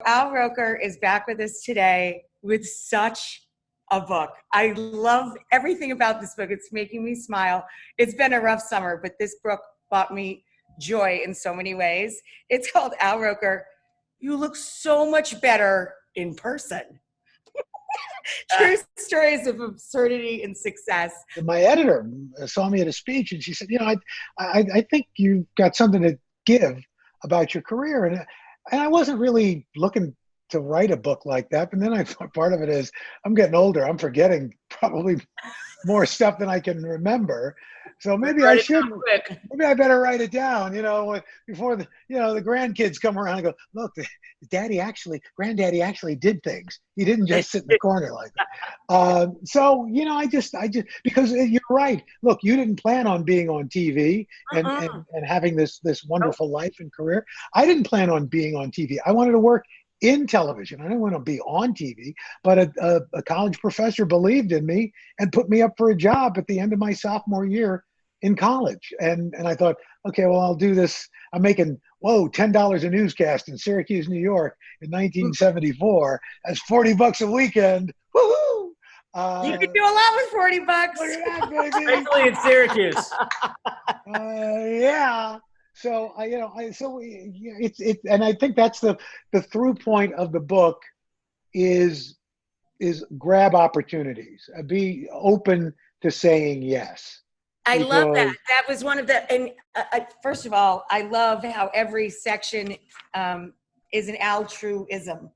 Al Roker is back with us today with such a book. I love everything about this book. It's making me smile. It's been a rough summer, but this book brought me joy in so many ways. It's called Al Roker, You Look So Much Better in Person. True stories of absurdity and success. My editor saw me at a speech and she said, I think you've got something to give about your career. And I wasn't really looking to write a book like that. But then I thought part of it is I'm getting older. I'm forgetting probably more stuff than I can remember. So maybe I should, maybe I better write it down, before the grandkids come around and go, look, granddaddy actually did things. He didn't just sit in the corner like that. I just, because you're right. Look, you didn't plan on being on TV and having this wonderful life and career. I didn't plan on being on TV. I wanted to work in television. I didn't want to be on TV, but a college professor believed in me and put me up for a job at the end of my sophomore year in college. And I thought, okay, well, I'll do this. I'm making, $10 a newscast in Syracuse, New York in 1974. That's $40 a weekend. Woohoo! You could do a lot with $40. Look at that, baby. Especially in Syracuse. Yeah. So and I think that's the through point of the book is grab opportunities, be open to saying yes. I love that. That was one of the, and first of all, I love how every section is an altruism.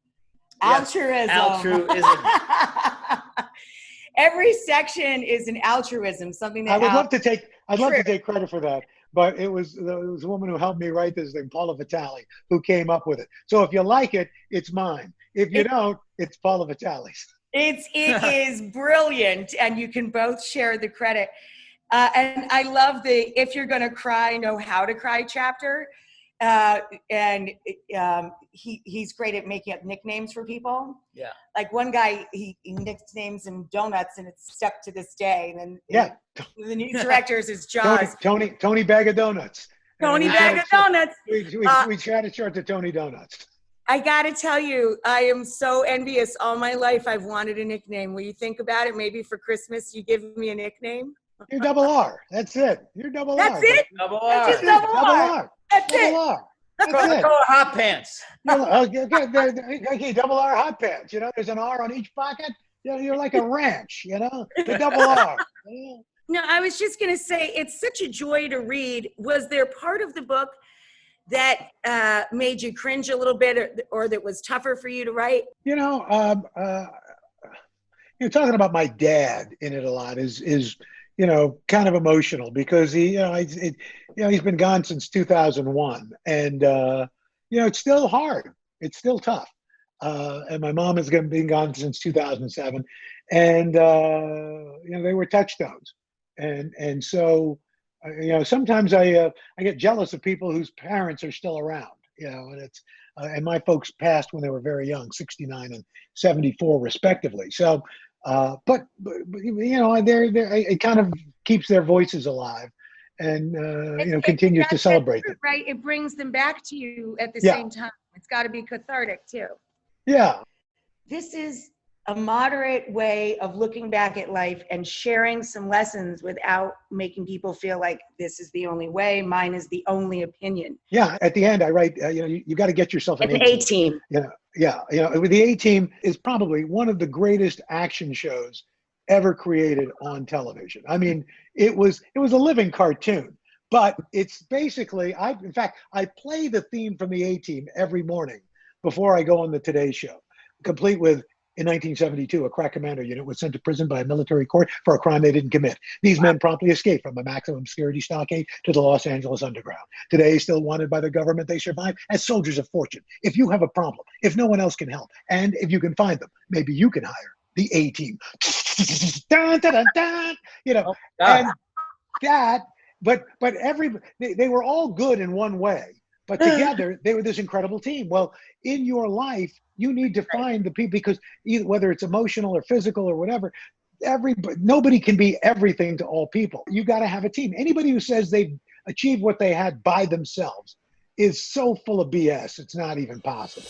Yes, altruism. Every section is an altruism, something that I'd love to take credit for that. But it was a woman who helped me write this thing, Paula Vitale, who came up with it. So if you like it, it's mine. If you don't, it's Paula Vitale's. It is brilliant, and you can both share the credit. And I love the "If you're gonna cry, know how to cry" chapter. He's great at making up nicknames for people. Yeah. Like one guy, he nicknames him Donuts, and it's stuck to this day. And then the new directors is Jaws. Tony Bag of Donuts. Tony Bag of Donuts. We chatted short to Tony Donuts. I got to tell you, I am so envious. All my life, I've wanted a nickname. Will you think about it? Maybe for Christmas, you give me a nickname. You're Double R. That's it. You're Double R. That's it? Double R. That's just Double R. That's it. Double R. That's Call it. it hot pants. Okay, Double R hot pants. There's an R on each pocket. You're like a ranch, the Double R. No, I was just going to say, it's such a joy to read. Was there part of the book that made you cringe a little bit or that was tougher for you to write? Talking about my dad in it a lot is kind of emotional because he's been gone since 2001 and it's still hard. It's still tough. And my mom has been gone since 2007 and they were touchstones. And so sometimes I get jealous of people whose parents are still around, and it's and my folks passed when they were very young, 69 and 74 respectively. So but it kind of keeps their voices alive and continues to celebrate them. Right, it brings them back to you at the same time. It's got to be cathartic too. Yeah. This is a moderate way of looking back at life and sharing some lessons without making people feel like this is the only way, mine is the only opinion. Yeah, at the end I write, you got to get yourself an A-Team. The A-Team is probably one of the greatest action shows ever created on television. I mean, it was a living cartoon, but it's basically, I play the theme from the A-Team every morning before I go on the Today Show, complete with, in 1972, a crack commando unit was sent to prison by a military court for a crime they didn't commit. These men promptly escaped from a maximum security stockade to the Los Angeles underground. Today, still wanted by the government, they survive as soldiers of fortune. If you have a problem, if no one else can help, and if you can find them, maybe you can hire the A-Team. Dun, dun, dun, dun, and that, but they were all good in one way. But together, they were this incredible team. Well, in your life, you need to find the people, because whether it's emotional or physical or whatever, nobody can be everything to all people. You got to have a team. Anybody who says they've achieved what they had by themselves is so full of BS, it's not even possible.